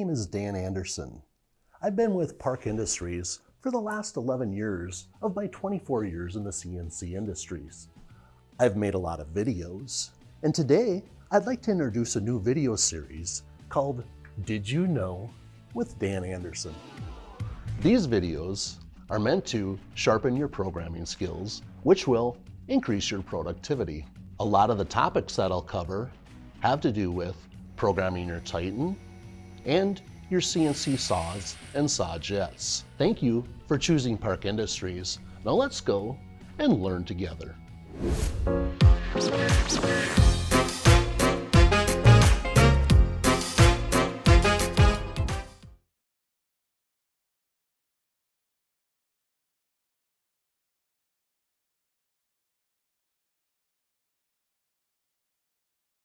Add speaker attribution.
Speaker 1: name is Dan Anderson. I've been with Park Industries for the last 11 years of my 24 years in the CNC industries. I've made a lot of videos, and today I'd like to introduce a new video series called Did You Know with Dan Anderson. These videos are meant to sharpen your programming skills, which will increase your productivity. A lot of the topics that I'll cover have to do with programming your Titan and your CNC saws and Sawjets. Thank you for choosing Park Industries. Now let's go and learn together.